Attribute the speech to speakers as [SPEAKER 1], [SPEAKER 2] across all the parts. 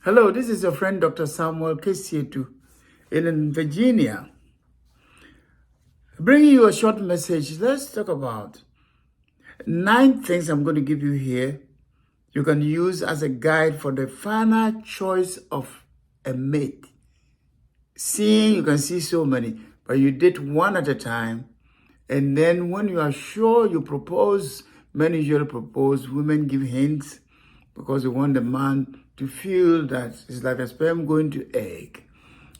[SPEAKER 1] Hello, this is your friend Dr. Samuel Kisseadoo in Virginia. Bringing you a short message. Let's talk about 9 things I'm going to give you here. You can use as a guide for the final choice of a mate. You can see so many, but you date one at a time. And then when you are sure you propose, men usually propose, women give hints because they want the man to feel that it's like a sperm going to egg.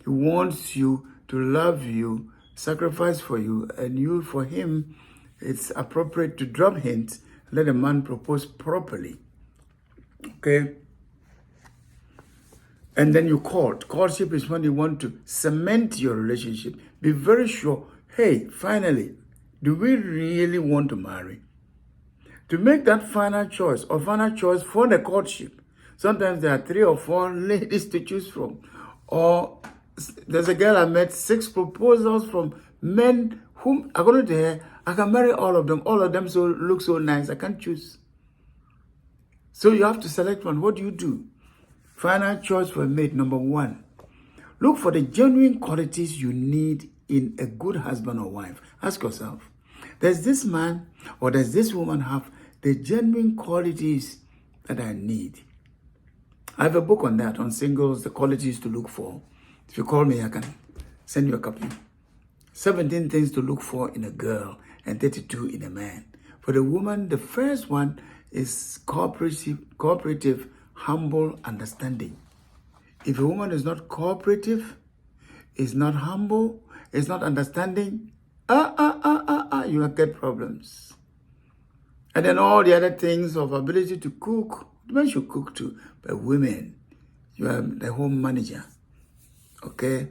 [SPEAKER 1] He wants you to love you, sacrifice for you, and you for him. It's appropriate to drop hints, let a man propose properly. Okay? And then you court. Courtship is when you want to cement your relationship. Be very sure, hey, finally, do we really want to marry? To make that final choice for the courtship, sometimes there are 3 or 4 ladies to choose from. Or there's a girl I met, 6 proposals from men whom, according to her, I can marry all of them. All of them look so nice, I can't choose. So you have to select one. What do you do? Final choice for a mate, number 1. Look for the genuine qualities you need in a good husband or wife. Ask yourself, does this man or does this woman have the genuine qualities that I need? I have a book on that, on singles, the qualities to look for. If you call me, I can send you a copy. 17 things to look for in a girl and 32 in a man. For the woman, the first one is cooperative, humble, understanding. If a woman is not cooperative, is not humble, is not understanding, you will get problems. And then all the other things of ability to cook, men should cook too, but women, you are the home manager, okay?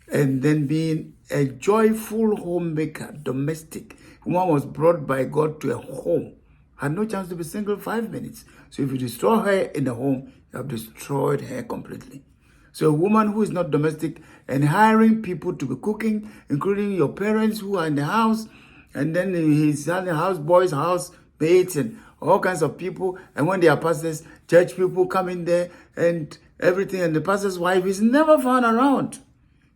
[SPEAKER 1] And then being a joyful homemaker, domestic. Woman was brought by God to a home, had no chance to be single 5 minutes. So if you destroy her in the home, you have destroyed her completely. So a woman who is not domestic and hiring people to be cooking, including your parents who are in the house, and then he's having house boys, house mates, and all kinds of people. And when they are pastors, church people come in there and everything. And the pastor's wife is never found around.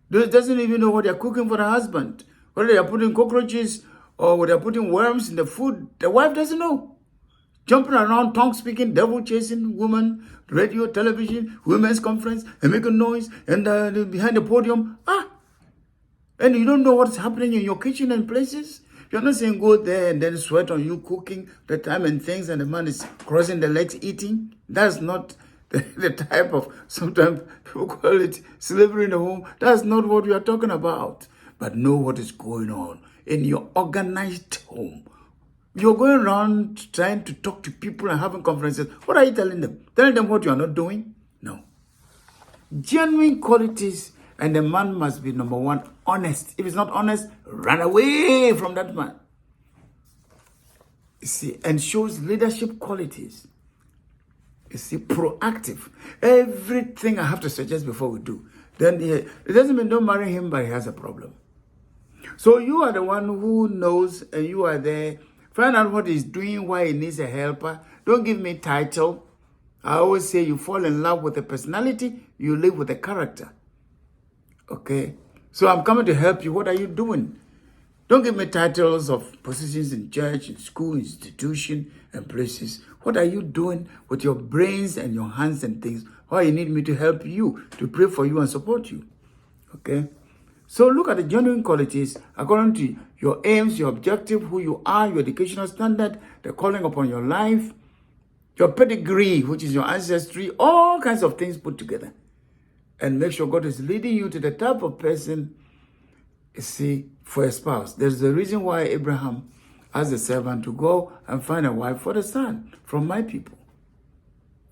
[SPEAKER 1] Doesn't even know what they're cooking for the husband. Whether they are putting cockroaches or whether they're putting worms in the food, the wife doesn't know. Jumping around, tongue-speaking, devil-chasing woman, radio, television, women's conference, and making noise, and behind the podium. And you don't know what's happening in your kitchen and places. You're not saying go there and then sweat on you cooking the time and things, and the man is crossing the legs eating. That's not the type of, sometimes people call it slavery in the home. That's not what we are talking about. But know what is going on in your organized home. You're going around trying to talk to people and having conferences. What are you telling them? Telling them what you are not doing? No. Genuine qualities, and the man must be, number 1, honest. If he's not honest, run away from that man. You see, and shows leadership qualities. You see, proactive. Everything I have to suggest before we do. Then it doesn't mean don't marry him, but he has a problem. So you are the one who knows, and you are there. Find out what he's doing, why he needs a helper. Don't give me title. I always say you fall in love with a personality, you live with a character. Okay? So I'm coming to help you. What are you doing? Don't give me titles of positions in church, in school, institution, and places. What are you doing with your brains and your hands and things? Why you need me to help you, to pray for you and support you. Okay? So look at the genuine qualities according to your aims, your objective, who you are, your educational standard, the calling upon your life, your pedigree, which is your ancestry, all kinds of things put together. And make sure God is leading you to the type of person, you see, for a spouse. There's a reason why Abraham asked the servant to go and find a wife for the son from my people.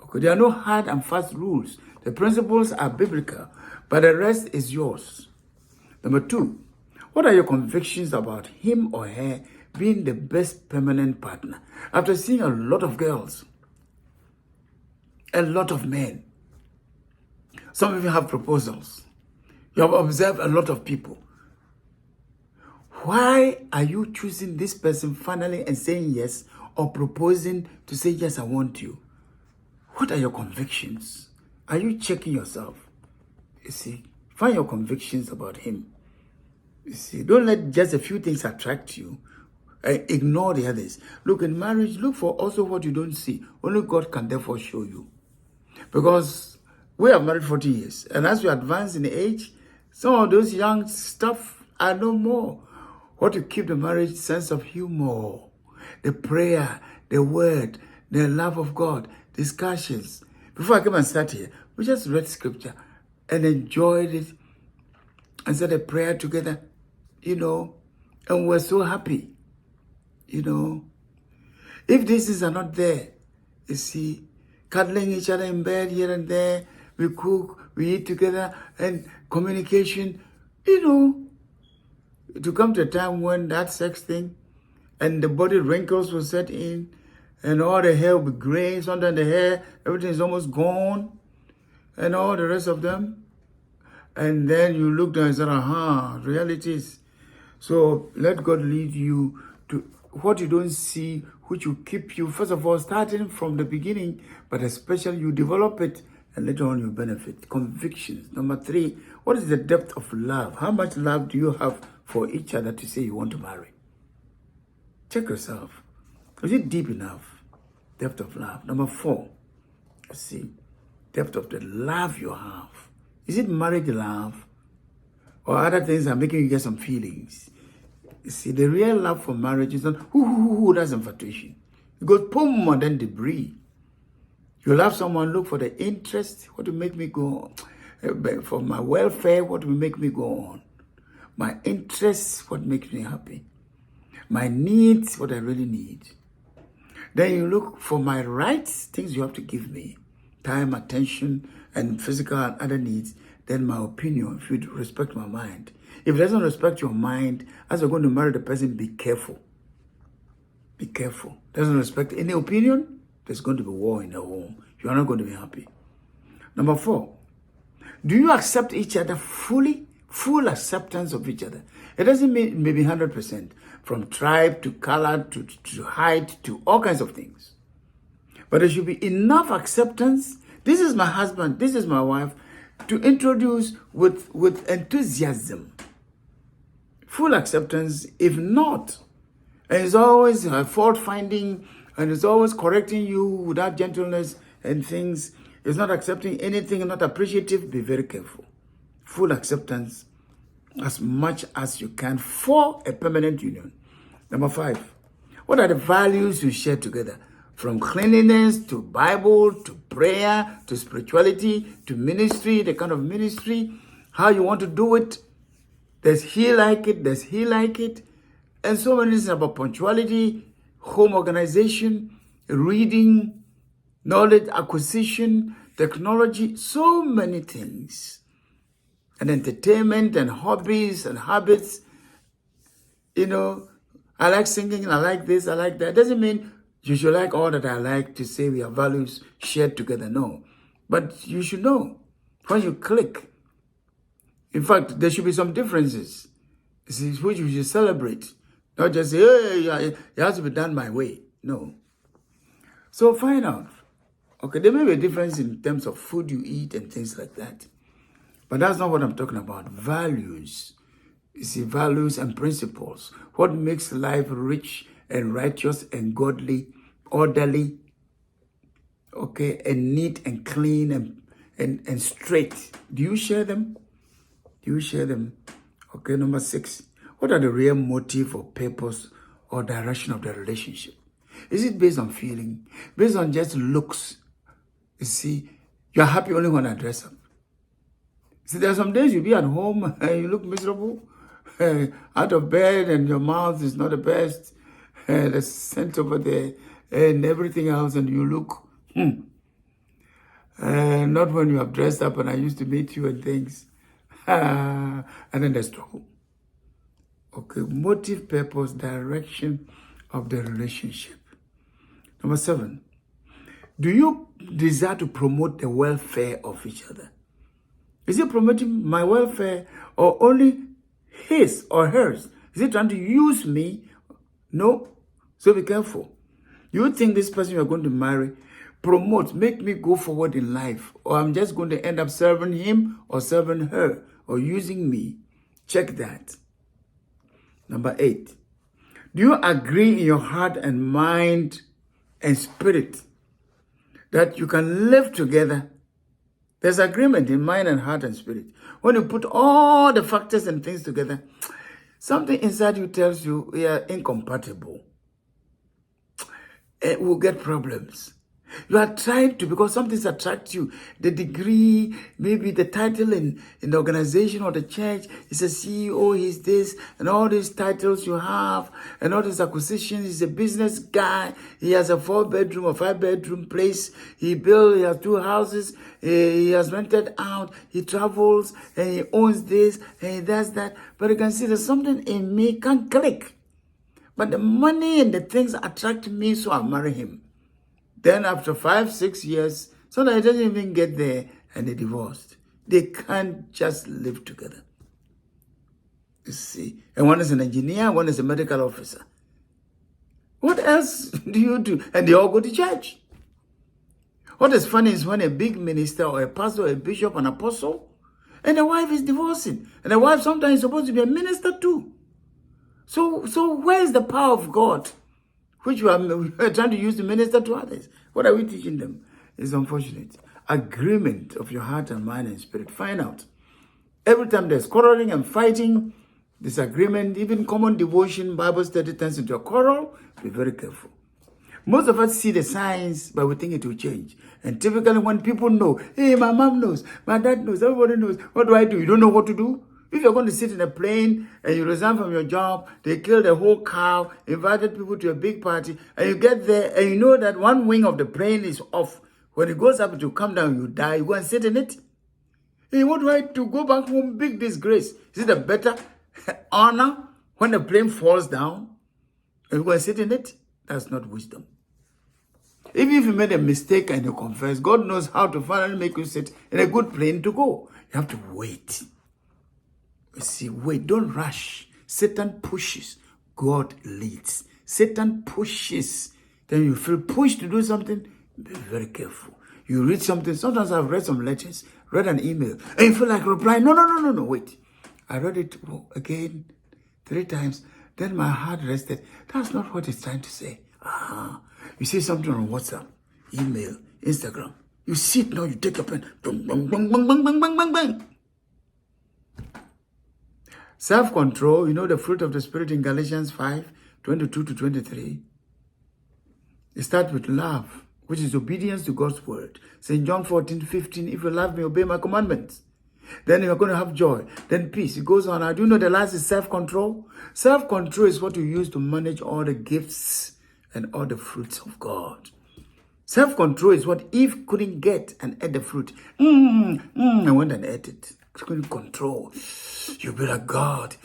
[SPEAKER 1] Okay, there are no hard and fast rules. The principles are biblical, but the rest is yours. Number 2, what are your convictions about him or her being the best permanent partner? After seeing a lot of girls, a lot of men, some of you have proposals. You have observed a lot of people. Why are you choosing this person finally and saying yes, or proposing to say, yes, I want you? What are your convictions Are you checking yourself? You see, find your convictions about him. You see, don't let just a few things attract you. Ignore the others. Look, in marriage, look for also what you don't see. Only God can therefore show you. Because we have married 40 years. And as we advance in age, some of those young stuff are no more. What to keep the marriage, sense of humor, the prayer, the word, the love of God, discussions. Before I came and sat here, we just read scripture and enjoyed it and said a prayer together, and we're so happy, If these things are not there, you see, cuddling each other in bed here and there, we cook, we eat together, and communication, to come to a time when that sex thing and the body wrinkles will set in and all the hair will be gray, sometimes the hair, everything is almost gone and all the rest of them. And then you look down and say, realities. So let God lead you to what you don't see, which will keep you, first of all, starting from the beginning, but especially you develop it and later on you benefit. Convictions. Number 3, what is the depth of love? How much love do you have for each other to say you want to marry? Check yourself. Is it deep enough? Depth of love. Number 4, let's see, depth of the love you have. Is it marriage love? Or other things are making you get some feelings? You see, the real love for marriage is not, that's infatuation. It goes, boom, and then debris. You love someone, look for the interest, what will make me go on. For my welfare, what will make me go on. My interests, what makes me happy. My needs, what I really need. Then you look for my rights, things you have to give me. Time, attention, and physical and other needs. Then my opinion, if you respect my mind. If it doesn't respect your mind, as you're going to marry the person, be careful. Be careful. Doesn't respect any opinion, there's going to be war in the home. You are not going to be happy. Number 4, do you accept each other fully? Full acceptance of each other. It doesn't mean maybe 100%. From tribe to color to height to all kinds of things. But there should be enough acceptance. This is my husband, this is my wife, to introduce with enthusiasm. Full acceptance, if not, and it's always fault finding, and it's always correcting you without gentleness and things, it's not accepting anything, not appreciative, be very careful. Full acceptance as much as you can for a permanent union. Number 5, what are the values you share together? From cleanliness to Bible to prayer to spirituality to ministry, the kind of ministry, how you want to do it. Does he like it? Does he like it? And so many things about punctuality, home organization, reading, knowledge acquisition, technology, so many things. And entertainment and hobbies and habits. I like singing, I like this, I like that. Doesn't mean you should like all that I like to say we have values shared together. No. But you should know when you click. In fact, there should be some differences, which you should celebrate. Not just say, hey, it has to be done my way. No. So find out. Okay, there may be a difference in terms of food you eat and things like that. But that's not what I'm talking about. Values. You see, values and principles. What makes life rich and righteous and godly, orderly, okay, and neat and clean and straight. Do you share them? Do you share them? Okay, number 6. What are the real motive or purpose or direction of the relationship? Is it based on feeling? Based on just looks? You see, you're happy only when I dress up. See, there are some days you be at home and you look miserable, out of bed, and your mouth is not the best, the scent over there, and everything else, and you look, not when you have dressed up and I used to meet you and things, and then there's trouble. Okay, motive, purpose, direction of the relationship. Number 7, do you desire to promote the welfare of each other? Is he promoting my welfare or only his or hers? Is he trying to use me? No. So be careful. You think this person you're going to marry promote, make me go forward in life, or I'm just going to end up serving him or serving her or using me. Check that. Number 8. Do you agree in your heart and mind and spirit that you can live together? There's agreement in mind and heart and spirit. When you put all the factors and things together, something inside you tells you we are incompatible. And we'll get problems. You are trying to, because something attracts you. The degree, maybe the title in the organization or the church, is a CEO, he's this, and all these titles you have, and all these acquisitions, he's a business guy, he has a 4-bedroom or 5-bedroom place, he has 2 houses, he has rented out, he travels, and he owns this, and he does that. But you can see there's something in me can't click. But the money and the things attract me, so I marry him. Then after 5-6 years, sometimes it doesn't even get there and they divorced. They can't just live together. You see, and one is an engineer, one is a medical officer. What else do you do? And they all go to church. What is funny is when a big minister or a pastor or a bishop, an apostle, and the wife is divorcing. And the wife sometimes is supposed to be a minister too. So where is the power of God, which we are trying to use to minister to others? What are we teaching them? It's unfortunate. Agreement of your heart and mind and spirit. Find out. Every time there's quarreling and fighting, disagreement, even common devotion, Bible study turns into a quarrel, be very careful. Most of us see the signs, but we think it will change. And typically when people know, hey, my mom knows, my dad knows, everybody knows, what do I do? You don't know what to do? If you're going to sit in a plane and you resign from your job, they killed a whole cow, invited people to a big party, and you get there and you know that one wing of the plane is off. When it goes up to come down, you die, you go and sit in it. Hey, what do I do? Go back home, big disgrace. Is it a better honor when the plane falls down and you go and sit in it? That's not wisdom. Even if you made a mistake and you confess, God knows how to finally make you sit in a good plane to go. You have to wait. See, wait, don't rush. Satan pushes, God leads. Satan pushes, then you feel pushed to do something, be very careful. You read something, sometimes I've read some letters, read an email, and you feel like replying, no, wait. I read it again 3 times, then my heart rested. That's not what it's trying to say. You see something on WhatsApp, email, Instagram. You see it now, you take a pen, bang, bang, bang, bang, bang, bang, bang, bang, bang. Self-control, you know the fruit of the Spirit in Galatians 5:22-23. It starts with love, which is obedience to God's word. St. John 14:15, if you love me, obey my commandments. Then you're going to have joy. Then peace. It goes on. I do know the last is self-control. Self-control is what you use to manage all the gifts and all the fruits of God. Self-control is what Eve couldn't get and ate the fruit. I went and ate it. Couldn't control. You'll be like God.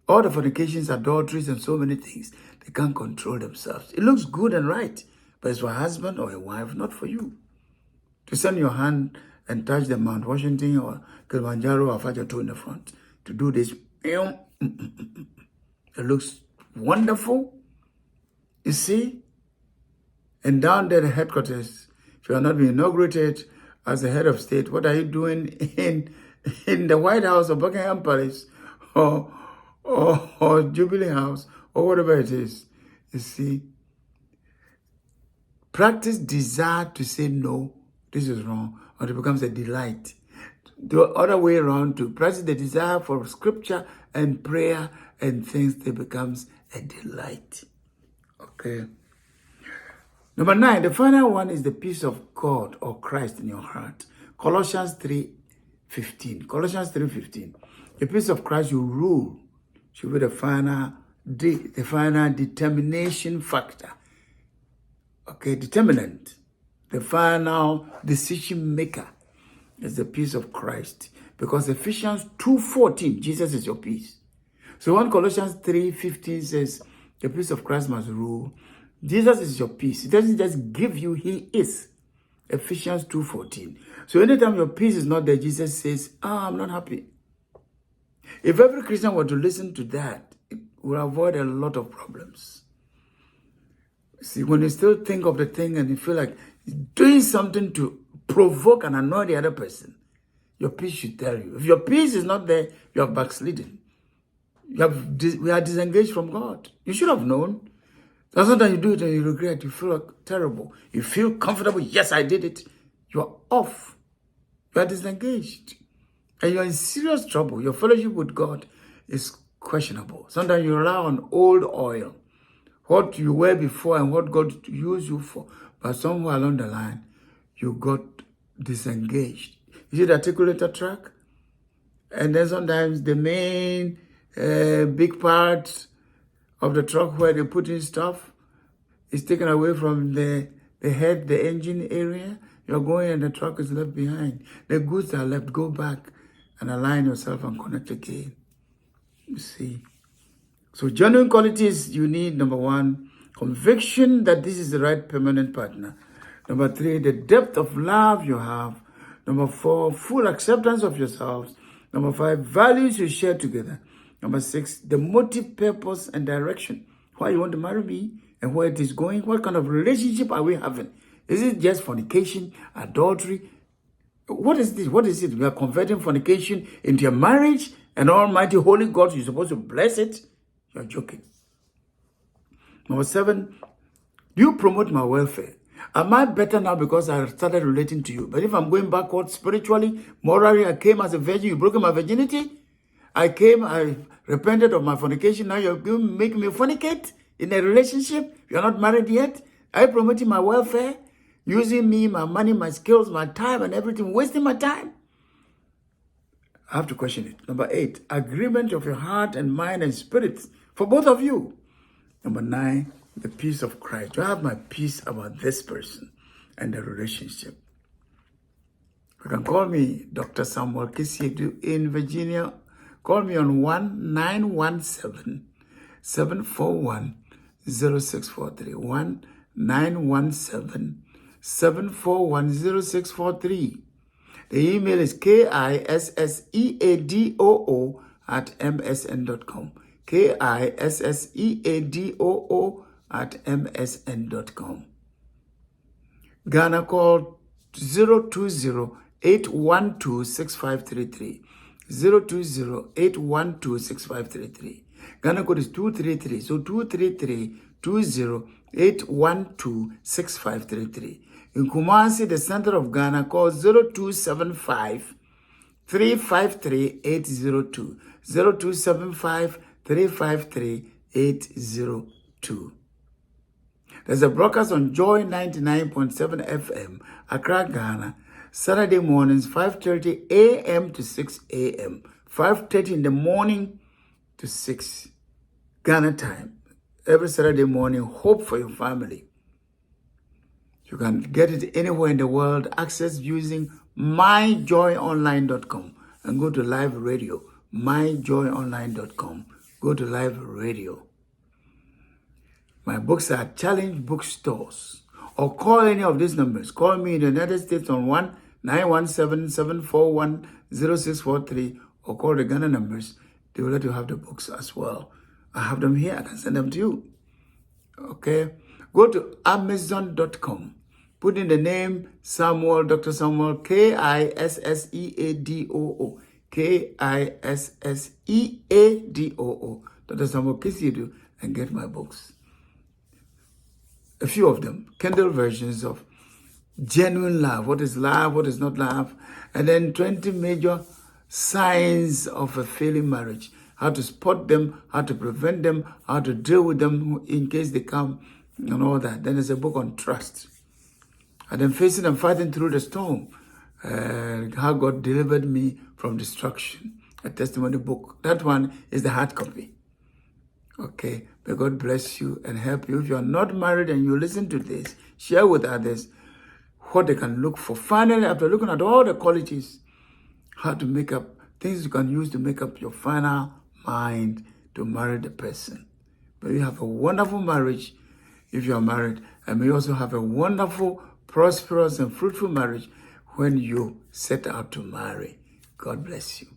[SPEAKER 1] All the fornications, adulteries, and so many things, they can't control themselves. It looks good and right, but it's for a husband or a wife, not for you. To send your hand and touch the Mount Washington or Kilimanjaro or Fajato in the front. To do this, it looks wonderful. You see? And down there, the headquarters, if you are not being inaugurated as the head of state, what are you doing in the White House or Buckingham Palace or Jubilee House or whatever it is? You see, practice desire to say no, this is wrong, or it becomes a delight. The other way around, to practice the desire for scripture and prayer and things, it becomes a delight. Okay. Number 9, the final one is the peace of God or Christ in your heart. Colossians 3:15. Colossians 3:15. The peace of Christ you rule should be the final determination factor. Okay, determinant. The final decision maker is the peace of Christ. Because Ephesians 2:14, Jesus is your peace. So when Colossians 3:15 says the peace of Christ must rule, Jesus is your peace. He doesn't just give you, he is. Ephesians 2:14. So anytime your peace is not there, Jesus says, I'm not happy. If every Christian were to listen to that, it would avoid a lot of problems. See, when you still think of the thing and you feel like doing something to provoke and annoy the other person, your peace should tell you. If your peace is not there, you have backslidden. We are disengaged from God. You should have known. That's sometimes you do it and you regret. You feel like terrible. You feel comfortable. Yes, I did it. You are off. You are disengaged. And you are in serious trouble. Your fellowship with God is questionable. Sometimes you rely on old oil. What you were before and what God used you for. But somewhere along the line, you got disengaged. You see the articulator track? And then sometimes the main big part of the truck where they put in stuff is taken away from the head, the engine area. You're going and the truck is left behind. The goods are left. Go back and align yourself and connect again. You see. So genuine qualities you need: number 1, conviction that this is the right permanent partner. Number 3, the depth of love you have. Number 4, full acceptance of yourselves. Number 5, values you share together. Number 6, the motive, purpose, and direction. Why you want to marry me and where it is going. What kind of relationship are we having? Is it just fornication, adultery? What is this? What is it? We are converting fornication into a marriage, and Almighty Holy God, you're supposed to bless it? You're joking. Number 7, do you promote my welfare? Am I better now because I started relating to you? But if I'm going backward spiritually, morally, I came as a virgin, you broke my virginity. I repented of my fornication. Now you're making me fornicate in a relationship. You're not married yet. Are you promoting my welfare? Using me, my money, my skills, my time, and everything, wasting my time? I have to question it. Number 8, agreement of your heart and mind and spirit for both of you. Number 9, the peace of Christ. Do I have my peace about this person and the relationship? You can call me Dr. Samuel Kisseadoo in Virginia. Call me on 1-917-741-0643. 1-917-741-0643. The email is kisseadoo@msn.com. kisseadoo@msn.com. Ghana call 020-812-6533. 020-812-6533. Ghana code is 233. So 233-20-812-6533. In Kumasi, the center of Ghana, call 0275-353-802. 0275-353-802. There's a broadcast on Joy 99.7 FM, Accra, Ghana, Saturday mornings, 5:30 a.m. to 6 a.m. 5:30 in the morning to 6 Ghana time. Every Saturday morning, hope for your family. You can get it anywhere in the world. Access using myjoyonline.com and go to live radio. myjoyonline.com. Go to live radio. My books are Challenge bookstores. Or call any of these numbers. Call me in the United States on 1-917-741-0643 or call the Ghana numbers. They will let you have the books as well. I have them here. I can send them to you. Okay? Go to Amazon.com. Put in the name Samuel, Dr. Samuel, Kisseadoo. Kisseadoo. Dr. Samuel Kisseadoo, and get my books. A few of them, Kindle versions of Genuine Love. What is love? What is not love? And then 20 major signs of a failing marriage. How to spot them, how to prevent them, how to deal with them in case they come, and all that. Then there's a book on trust. And then facing and fighting through the storm. How God delivered me from destruction. A testimony book. That one is the hard copy. Okay, may God bless you and help you. If you are not married and you listen to this, share with others what they can look for. Finally, after looking at all the qualities, how to make up, things you can use to make up your final mind to marry the person. May you have a wonderful marriage if you are married, and may you also have a wonderful, prosperous, and fruitful marriage when you set out to marry. God bless you.